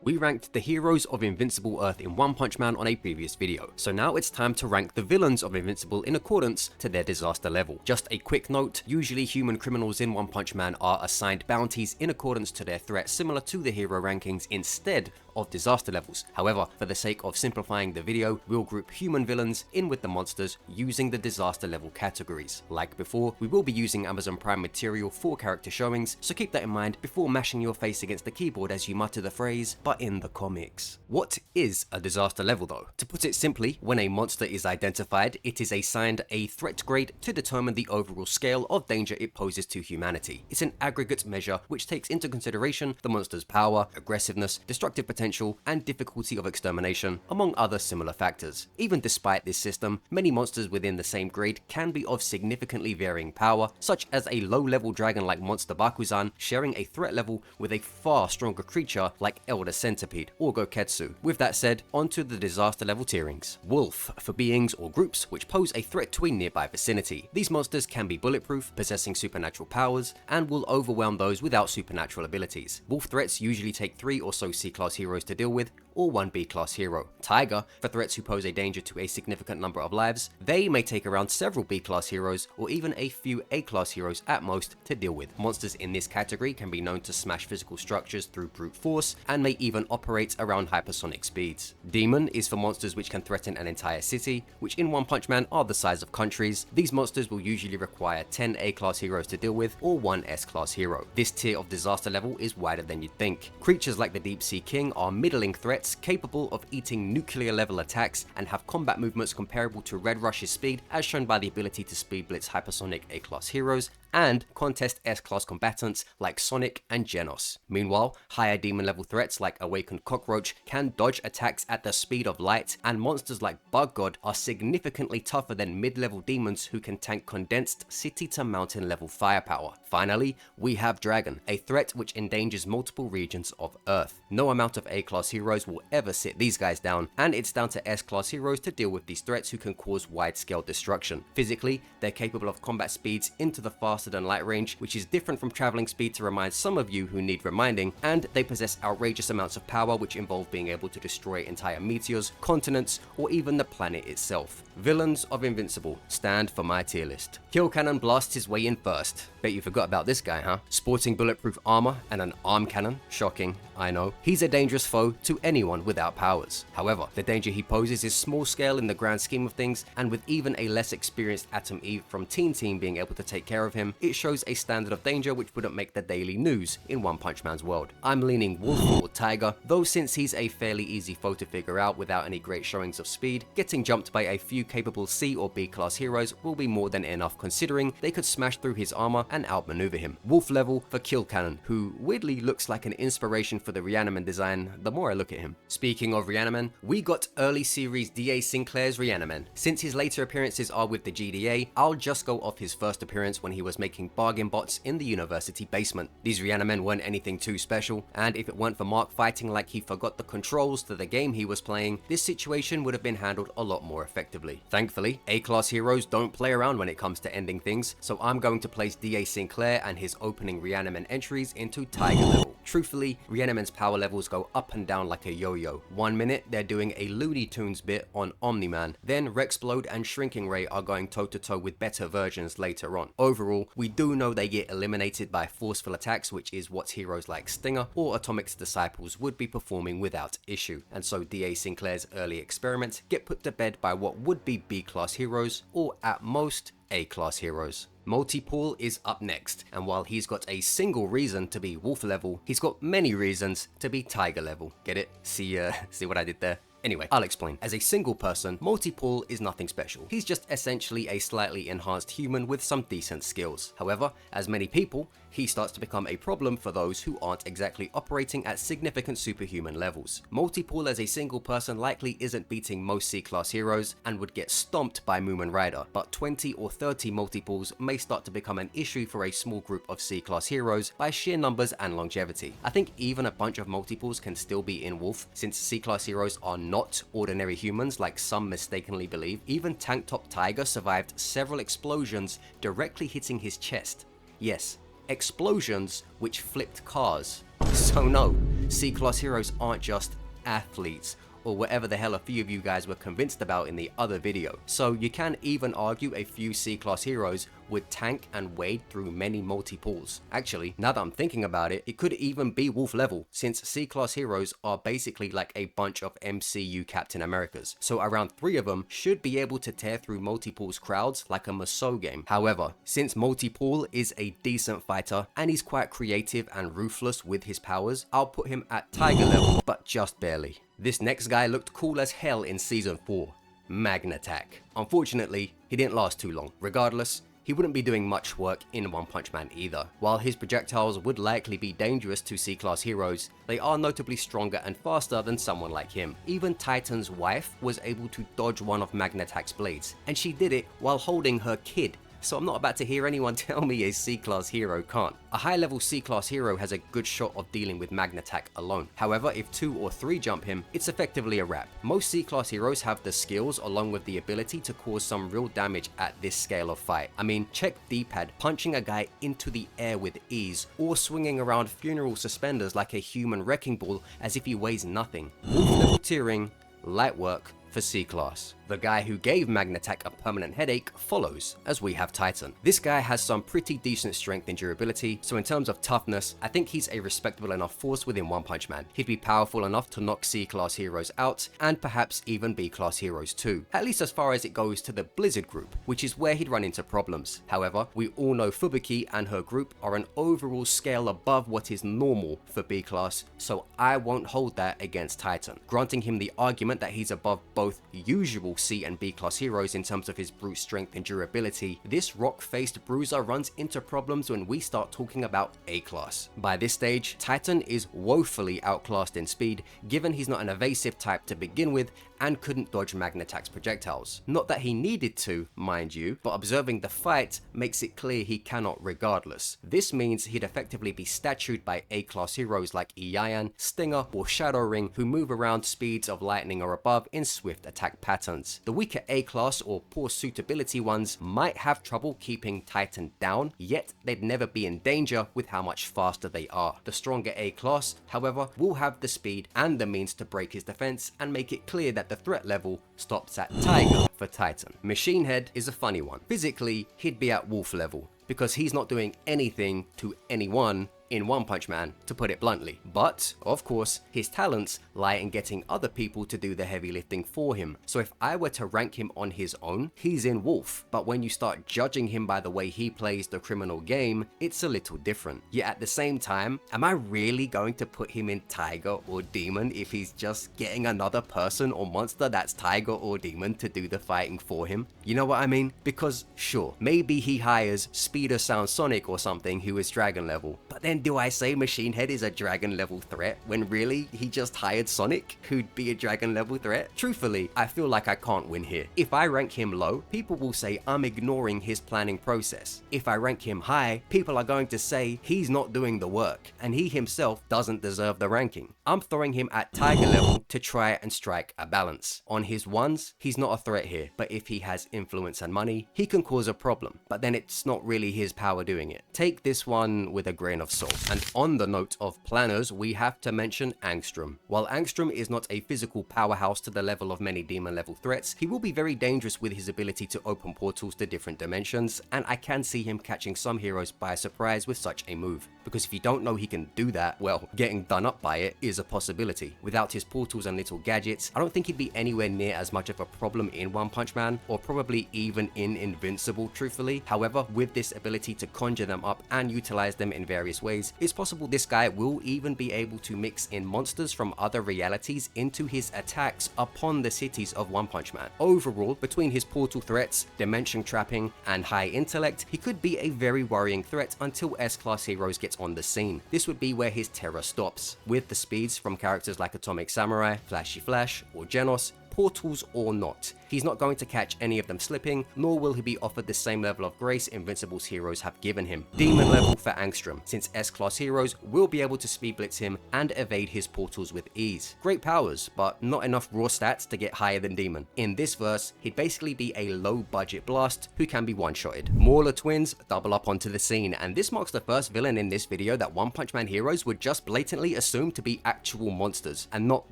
We ranked the heroes of Invincible Earth in One Punch Man on a previous video, so now it's time to rank the villains of Invincible in accordance to their disaster level. Just a quick note, usually human criminals in One Punch Man are assigned bounties in accordance to their threat, similar to the hero rankings instead of disaster levels. However, for the sake of simplifying the video, we'll group human villains in with the monsters using the disaster level categories. Like before, we will be using Amazon Prime material for character showings, so keep that in mind before mashing your face against the keyboard as you mutter the phrase, "but in the comics." What is a disaster level though? To put it simply, when a monster is identified, it is assigned a threat grade to determine the overall scale of danger it poses to humanity. It's an aggregate measure which takes into consideration the monster's power, aggressiveness, destructive potential, and difficulty of extermination, among other similar factors. Even despite this system, many monsters within the same grade can be of significantly varying power, such as a low-level dragon like Monster Bakuzan sharing a threat level with a far stronger creature like Elder Centipede or Goketsu. With that said, onto the disaster level tierings. Wolf, for beings or groups which pose a threat to a nearby vicinity. These monsters can be bulletproof, possessing supernatural powers, and will overwhelm those without supernatural abilities. Wolf threats usually take 3 or so C-class heroes to deal with, or 1 B-class hero. Tiger, for threats who pose a danger to a significant number of lives. They may take around several B-class heroes, or even a few A-class heroes at most to deal with. Monsters in this category can be known to smash physical structures through brute force, and may even operate around hypersonic speeds. Demon is for monsters which can threaten an entire city, which in One Punch Man are the size of countries. These monsters will usually require 10 A-class heroes to deal with, or 1 S-class hero. This tier of disaster level is wider than you'd think. Creatures like the Deep Sea King are middling threats capable of eating nuclear level attacks and have combat movements comparable to Red Rush's speed, as shown by the ability to speed blitz hypersonic A-class heroes and contest S-class combatants like Sonic and Genos. Meanwhile, higher demon level threats like Awakened Cockroach can dodge attacks at the speed of light, and monsters like Bug God are significantly tougher than mid-level demons who can tank condensed city to mountain level firepower. Finally, we have Dragon, a threat which endangers multiple regions of Earth. No amount of A-class heroes will ever sit these guys down, and it's down to S-class heroes to deal with these threats who can cause wide-scale destruction. Physically, they're capable of combat speeds into the faster than light range, which is different from traveling speed to remind some of you who need reminding, and they possess outrageous amounts of power which involve being able to destroy entire meteors, continents, or even the planet itself. Villains of Invincible stand for my tier list. Kill Cannon blasts his way in first. Bet you forgot about this guy, huh? Sporting bulletproof armor and an arm cannon. Shocking, I know. He's a dangerous foe to anyone without powers. However, the danger he poses is small scale in the grand scheme of things, and with even a less experienced Atom Eve from Teen Team being able to take care of him, it shows a standard of danger which wouldn't make the daily news in One Punch Man's world. I'm leaning Wolf or Tiger, though since he's a fairly easy foe to figure out without any great showings of speed, getting jumped by a few capable C or B class heroes will be more than enough considering they could smash through his armor and outmaneuver him. Wolf level for Kill Cannon, who weirdly looks like an inspiration for the Rhiannon design the more I look at him. Speaking of Rhiannon, we got early series D.A. Sinclair's Rhiannon. Since his later appearances are with the GDA, I'll just go off his first appearance when he was making bargain bots in the university basement. These Rhiannon weren't anything too special, and if it weren't for Mark fighting like he forgot the controls to the game he was playing, this situation would have been handled a lot more effectively. Thankfully, A-class heroes don't play around when it comes to ending things, so I'm going to place D.A. Sinclair and his opening Rhiannon entries into Tiger level. Truthfully, Rhiannon's power levels go up and down like a yo-yo. 1 minute, they're doing a Looney Tunes bit on Omni-Man, then Rexplode and Shrinking Ray are going toe-to-toe with better versions later on. Overall, we do know they get eliminated by forceful attacks, which is what heroes like Stinger or Atomic's disciples would be performing without issue, and so D.A. Sinclair's early experiments get put to bed by what would be B-class heroes, or at most, A-class heroes. Multipool is up next, and while he's got a single reason to be Wolf level, he's got many reasons to be Tiger level. Get it? See what I did there? Anyway, I'll explain. As a single person, Multipool is nothing special. He's just essentially a slightly enhanced human with some decent skills. However, as many people, he starts to become a problem for those who aren't exactly operating at significant superhuman levels. Multipool as a single person likely isn't beating most C-class heroes and would get stomped by Moomin Rider, but 20 or 30 multipools may start to become an issue for a small group of C-class heroes by sheer numbers and longevity. I think even a bunch of multipools can still be in Wolf, since C-class heroes are not ordinary humans like some mistakenly believe. Even Tank Top Tiger survived several explosions directly hitting his chest. Yes, explosions which flipped cars. So no, C-class heroes aren't just athletes, or whatever the hell a few of you guys were convinced about in the other video. So you can even argue a few C-class heroes would tank and wade through many multi-pools. Actually, now that I'm thinking about it, it could even be wolf level, since C-class heroes are basically like a bunch of MCU Captain Americas. So around 3 of them should be able to tear through multi-pools crowds like a Musou game. However, since multi-pool is a decent fighter and he's quite creative and ruthless with his powers, I'll put him at Tiger level, but just barely. This next guy looked cool as hell in season 4, Magnattack. Unfortunately, he didn't last too long. Regardless, he wouldn't be doing much work in One Punch Man either. While his projectiles would likely be dangerous to C-class heroes, they are notably stronger and faster than someone like him. Even Titan's wife was able to dodge one of Magnattack's blades, and she did it while holding her kid. So I'm not about to hear anyone tell me a C-class hero can't. A high-level C-class hero has a good shot of dealing with Magnattack alone. However, if 2 or 3 jump him, it's effectively a wrap. Most C-class heroes have the skills along with the ability to cause some real damage at this scale of fight. I mean, check D-pad punching a guy into the air with ease, or swinging around funeral suspenders like a human wrecking ball as if he weighs nothing. Wolf level tiering, light work for C-class. The guy who gave Magnattack a permanent headache follows, as we have Titan. This guy has some pretty decent strength and durability, so in terms of toughness, I think he's a respectable enough force within One Punch Man. He'd be powerful enough to knock C-class heroes out, and perhaps even B-class heroes too, at least as far as it goes to the Blizzard group, which is where he'd run into problems. However, we all know Fubuki and her group are an overall scale above what is normal for B-class, so I won't hold that against Titan. Granting him the argument that he's above both usual C and B class heroes in terms of his brute strength and durability, this rock-faced bruiser runs into problems when we start talking about A class. By this stage, Titan is woefully outclassed in speed, given he's not an evasive type to begin with and couldn't dodge Magnattack's projectiles. Not that he needed to, mind you, but observing the fight makes it clear he cannot regardless. This means he'd effectively be statued by A-class heroes like Iayan, Stinger, or Shadow Ring, who move around speeds of lightning or above in swift attack patterns. The weaker A-class or poor suitability ones might have trouble keeping Titan down, yet they'd never be in danger with how much faster they are. The stronger A-class, however, will have the speed and the means to break his defense and make it clear that the threat level stops at Tiger for Titan. Machine Head is a funny one. Physically, he'd be at Wolf level, because he's not doing anything to anyone in One Punch Man, to put it bluntly. But, of course, his talents lie in getting other people to do the heavy lifting for him. So if I were to rank him on his own, he's in Wolf. But when you start judging him by the way he plays the criminal game, it's a little different. Yet at the same time, am I really going to put him in Tiger or Demon if he's just getting another person or monster that's Tiger or Demon to do the fighting for him? You know what I mean? Because sure, maybe he hires Speeder Sound Sonic or something who is Dragon level, but then do I say Machine Head is a Dragon level threat when really he just hired Sonic, who'd be a Dragon level threat? Truthfully, I feel like I can't win here. If I rank him low, people will say I'm ignoring his planning process. If I rank him high, people are going to say he's not doing the work, and he himself doesn't deserve the ranking. I'm throwing him at Tiger level to try and strike a balance. On his ones, he's not a threat here, but if he has influence and money, he can cause a problem, but then it's not really his power doing it. Take this one with a grain of salt. And on the note of planners, we have to mention Angstrom. While Angstrom is not a physical powerhouse to the level of many demon level threats, he will be very dangerous with his ability to open portals to different dimensions, and I can see him catching some heroes by surprise with such a move. Because if you don't know he can do that, well, getting done up by it is a possibility. Without his portals and little gadgets, I don't think he'd be anywhere near as much of a problem in One Punch Man, or probably even in Invincible, truthfully. However, with this ability to conjure them up and utilize them in various ways, it's possible this guy will even be able to mix in monsters from other realities into his attacks upon the cities of One Punch Man. Overall, between his portal threats, dimension trapping, and high intellect, he could be a very worrying threat until S-class heroes get on the scene. This would be where his terror stops. With the speeds from characters like Atomic Samurai, Flashy Flash, or Genos, portals or not. He's not going to catch any of them slipping, nor will he be offered the same level of grace Invincible's heroes have given him. Demon level for Angstrom, since S-class heroes will be able to speed blitz him and evade his portals with ease. Great powers, but not enough raw stats to get higher than Demon. In this verse, he'd basically be a low budget blast who can be one-shotted. Mauler twins double up onto the scene, and this marks the first villain in this video that One Punch Man heroes would just blatantly assume to be actual monsters and not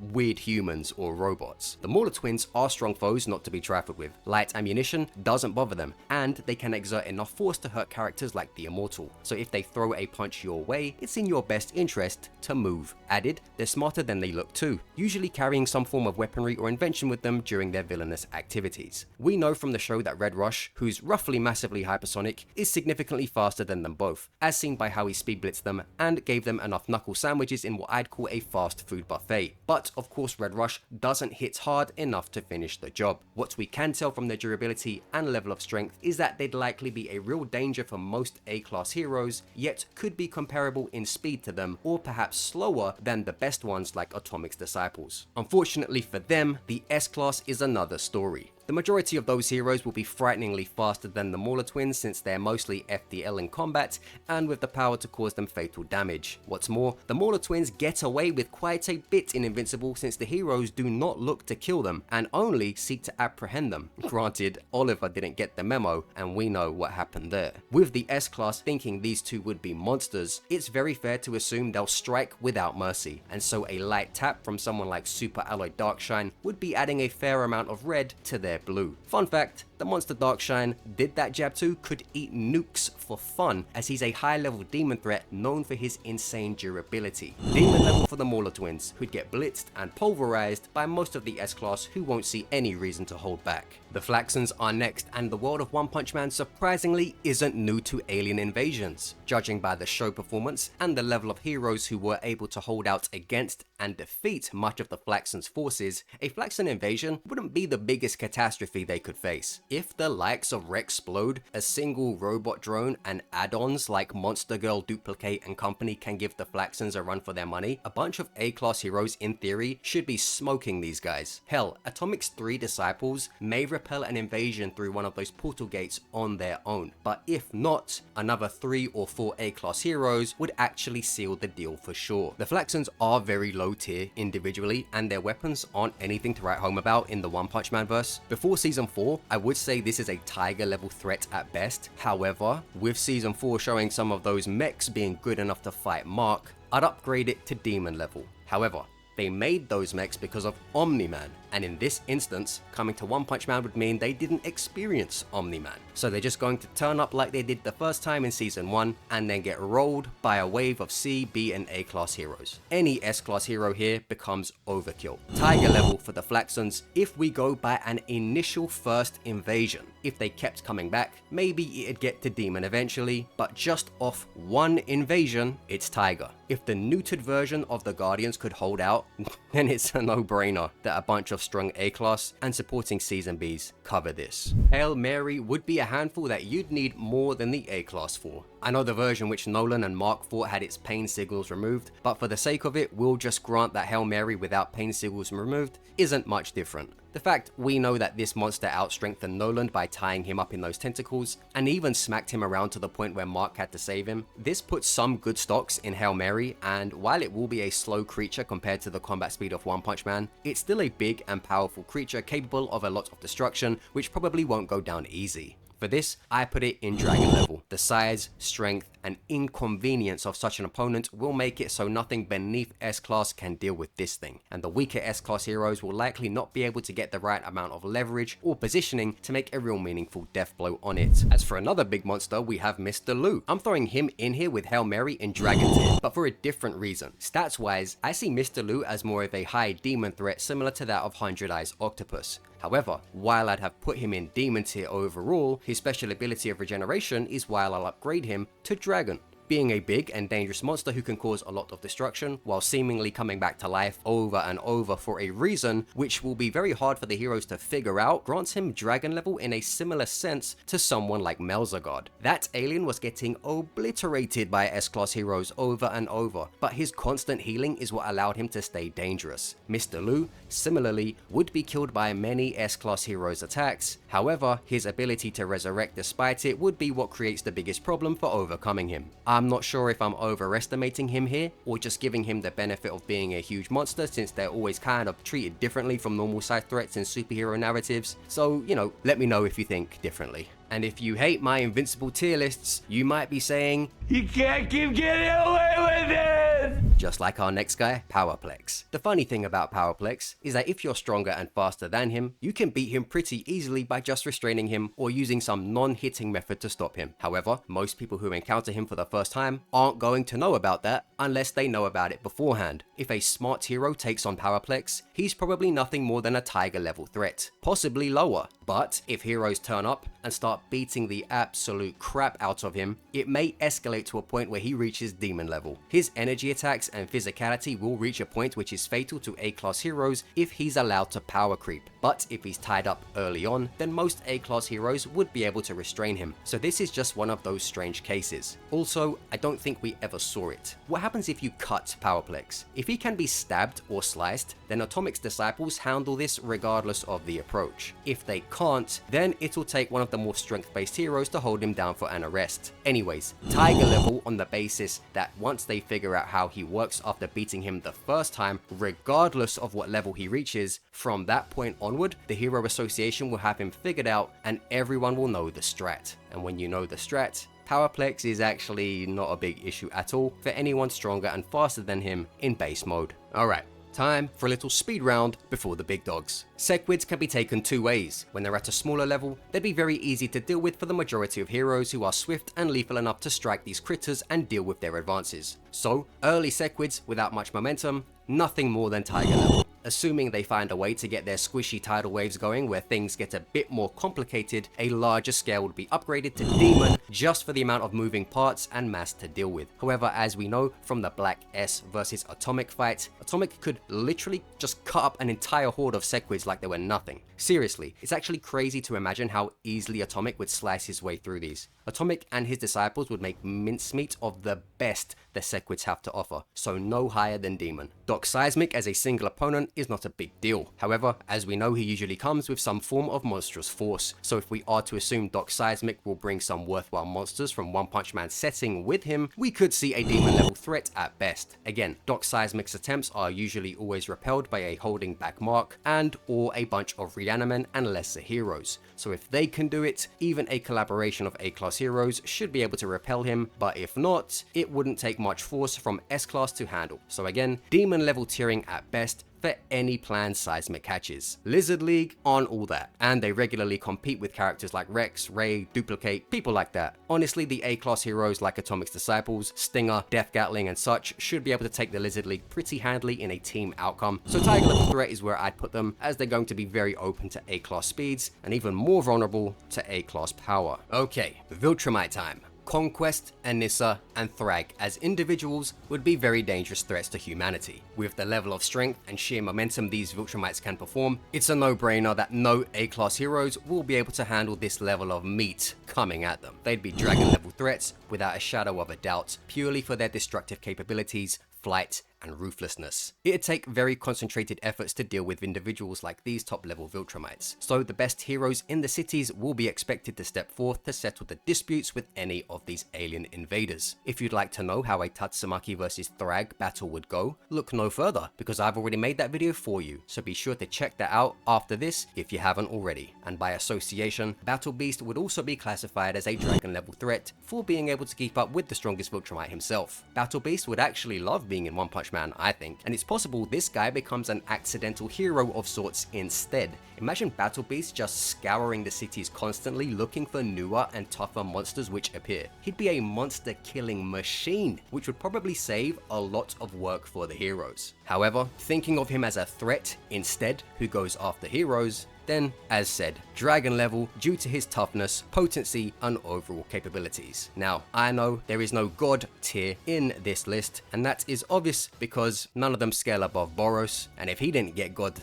weird humans or robots. The Mauler twins are strong foes not to be trifled with. Light ammunition doesn't bother them, and they can exert enough force to hurt characters like the Immortal. So if they throw a punch your way, it's in your best interest to move. Added, they're smarter than they look too, usually carrying some form of weaponry or invention with them during their villainous activities. We know from the show that Red Rush, who's roughly massively hypersonic, is significantly faster than them both, as seen by how he speed blitzed them and gave them enough knuckle sandwiches in what I'd call a fast food buffet. But of course Red Rush doesn't hit hard enough to finish the job. What we can tell from their durability and level of strength is that they'd likely be a real danger for most A-class heroes, yet could be comparable in speed to them, or perhaps slower than the best ones like Atomic's disciples. Unfortunately for them, the S-class is another story. The majority of those heroes will be frighteningly faster than the Mauler twins since they're mostly FDL in combat and with the power to cause them fatal damage. What's more, the Mauler twins get away with quite a bit in Invincible since the heroes do not look to kill them and only seek to apprehend them. Granted, Oliver didn't get the memo and we know what happened there. With the S-class thinking these two would be monsters, it's very fair to assume they'll strike without mercy, and so a light tap from someone like Super Alloy Darkshine would be adding a fair amount of red to their blue. Fun fact, the monster Darkshine did that jab to could eat nukes for fun, as he's a high level demon threat known for his insane durability. Demon level for the Mauler twins, who'd get blitzed and pulverized by most of the S-class who won't see any reason to hold back. The Flaxons are next, and the world of One Punch Man surprisingly isn't new to alien invasions. Judging by the show performance and the level of heroes who were able to hold out against and defeat much of the Flaxons' forces, a Flaxon invasion wouldn't be the biggest catastrophe they could face. If the likes of Rexplode, a single robot drone, and add-ons like Monster Girl, Duplicate, and company can give the Flaxons a run for their money, a bunch of A-class heroes in theory should be smoking these guys. Hell, Atomic's 3 disciples may repel an invasion through one of those portal gates on their own, but if not, another 3 or 4 A-class heroes would actually seal the deal for sure. The Flaxons are very low tier individually, and their weapons aren't anything to write home about in the One Punch Man verse. Before season 4, I would say this is a Tiger level threat at best. However, with season 4 showing some of those mechs being good enough to fight Mark, I'd upgrade it to Demon level. However, they made those mechs because of Omni-Man, and in this instance, coming to One Punch Man would mean they didn't experience Omni-Man. So they're just going to turn up like they did the first time in season 1 and then get rolled by a wave of C, B, and A class heroes. Any S class hero here becomes overkill. Tiger level for the Flaxons if we go by an initial first invasion. If they kept coming back, maybe it'd get to Demon eventually, but just off one invasion, it's Tiger. If the neutered version of the Guardians could hold out, then it's a no-brainer that a bunch of strong A-class and supporting Cs and Bs cover this. Hail Mary would be a handful that you'd need more than the A-class for. I know the version which Nolan and Mark fought had its pain signals removed, but for the sake of it, we'll just grant that Hail Mary without pain signals removed isn't much different. The fact we know that this monster outstrengthened Nolan by tying him up in those tentacles, and even smacked him around to the point where Mark had to save him, this puts some good stocks in Hail Mary, and while it will be a slow creature compared to the combat speed of One Punch Man, it's still a big and powerful creature capable of a lot of destruction, which probably won't go down easy. For this, I put it in Dragon level. The size, strength, and inconvenience of such an opponent will make it so nothing beneath S-Class can deal with this thing, and the weaker S-Class heroes will likely not be able to get the right amount of leverage or positioning to make a real meaningful death blow on it. As for another big monster, we have Mr. Lu. I'm throwing him in here with Hail Mary in Dragon tier, but for a different reason. Stats wise, I see Mr. Lu as more of a high demon threat similar to that of 100 Eyes Octopus. However, while I'd have put him in Demon tier overall, his special ability of regeneration is why I'll upgrade him to Dragon. being a big and dangerous monster who can cause a lot of destruction while seemingly coming back to life over and over for a reason which will be very hard for the heroes to figure out, grants him dragon level in a similar sense to someone like Melzagard. That alien was getting obliterated by S-class heroes over and over, but his constant healing is what allowed him to stay dangerous. Mr. Lu, similarly, would be killed by many S-class heroes' attacks. However, his ability to resurrect despite it would be what creates the biggest problem for overcoming him. I'm not sure if I'm overestimating him here, or just giving him the benefit of being a huge monster since they're always kind of treated differently from normal side threats in superhero narratives. So, you know, let me know if you think differently. And if you hate my Invincible tier lists, you might be saying, "You can't keep getting away with it!" Just like our next guy, Powerplex. The funny thing about Powerplex is that if you're stronger and faster than him, you can beat him pretty easily by just restraining him or using some non-hitting method to stop him. However, most people who encounter him for the first time aren't going to know about that unless they know about it beforehand. If a smart hero takes on Powerplex, he's probably nothing more than a tiger level threat, possibly lower. But if heroes turn up and start beating the absolute crap out of him, it may escalate to a point where he reaches demon level. His energy attacks and physicality will reach a point which is fatal to A-class heroes if he's allowed to power creep. But if he's tied up early on, then most A-class heroes would be able to restrain him. So this is just one of those strange cases. Also, I don't think we ever saw it. What happens if you cut Powerplex? If he can be stabbed or sliced, then Atomic's disciples handle this regardless of the approach. If they can't, then it'll take one of the more strength-based heroes to hold him down for an arrest. Anyways, tiger level on the basis that once they figure out how he works after beating him the first time, regardless of what level he reaches, from that point onward, the hero association will have him figured out and everyone will know the strat. And when you know the strat, Powerplex is actually not a big issue at all for anyone stronger and faster than him in base mode. Alright. Time for a little speed round before the big dogs. Sequids can be taken two ways. When they're at a smaller level, they'd be very easy to deal with for the majority of heroes who are swift and lethal enough to strike these critters and deal with their advances. So, early Sequids without much momentum, nothing more than tiger level. Assuming they find a way to get their squishy tidal waves going where things get a bit more complicated, a larger scale would be upgraded to Demon just for the amount of moving parts and mass to deal with. However, as we know from the Black S versus Atomic fight, Atomic could literally just cut up an entire horde of Sequids like they were nothing. Seriously, it's actually crazy to imagine how easily Atomic would slice his way through these. Atomic and his disciples would make mincemeat of the best the Sequids have to offer, so no higher than Demon. Doc Seismic as a single opponent is not a big deal. However, as we know, he usually comes with some form of monstrous force, so if we are to assume Doc Seismic will bring some worthwhile monsters from One Punch Man setting with him, we could see a Demon level threat at best. Again, Doc Seismic's attempts are usually always repelled by a holding back mark and or a bunch of Reanimen and lesser heroes, so if they can do it, even a collaboration of A-class heroes should be able to repel him, but if not, it wouldn't take much force from S-class to handle. So again, Demon level tiering at best for any planned seismic catches. Lizard League on all that, and they regularly compete with characters like Rex, Ray, Duplicate, people like that. Honestly, the A-class heroes like Atomic's disciples, Stinger, Death Gatling and such should be able to take the Lizard League pretty handily in a team outcome, so Tiger level threat is where I'd put them, as they're going to be very open to A-class speeds and even more vulnerable to A-class power. Okay, Viltrumite time. Conquest, Anissa, and Thragg as individuals would be very dangerous threats to humanity. With the level of strength and sheer momentum these Viltrumites can perform, it's a no-brainer that no A-class heroes will be able to handle this level of meat coming at them. They'd be dragon level threats without a shadow of a doubt, purely for their destructive capabilities, flight, and ruthlessness. It'd take very concentrated efforts to deal with individuals like these top level Viltrumites, so the best heroes in the cities will be expected to step forth to settle the disputes with any of these alien invaders. If you'd like to know how a Tatsumaki versus Thragg battle would go, look no further, because I've already made that video for you, so be sure to check that out after this if you haven't already. And by association, Battle Beast would also be classified as a dragon level threat for being able to keep up with the strongest Viltrumite himself. Battle Beast would actually love being in One Punch Man, I think, and it's possible this guy becomes an accidental hero of sorts instead. Imagine Battle Beast just scouring the cities constantly looking for newer and tougher monsters which appear. He'd be a monster killing machine, which would probably save a lot of work for the heroes. However, thinking of him as a threat instead who goes after heroes, Then, as said, dragon level due to his toughness, potency, and overall capabilities. Now, I know there is no god tier in this list, and that is obvious because none of them scale above Boros, and if he didn't get god,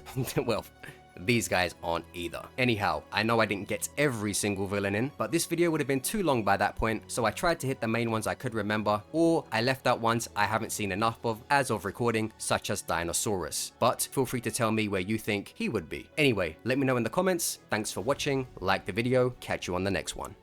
well, these guys aren't either. Anyhow, I know I didn't get every single villain in, but this video would have been too long by that point, so I tried to hit the main ones I could remember, or I left out ones I haven't seen enough of as of recording, such as Dinosaurus. But feel free to tell me where you think he would be. Anyway, let me know in the comments. Thanks for watching, like the video, catch you on the next one.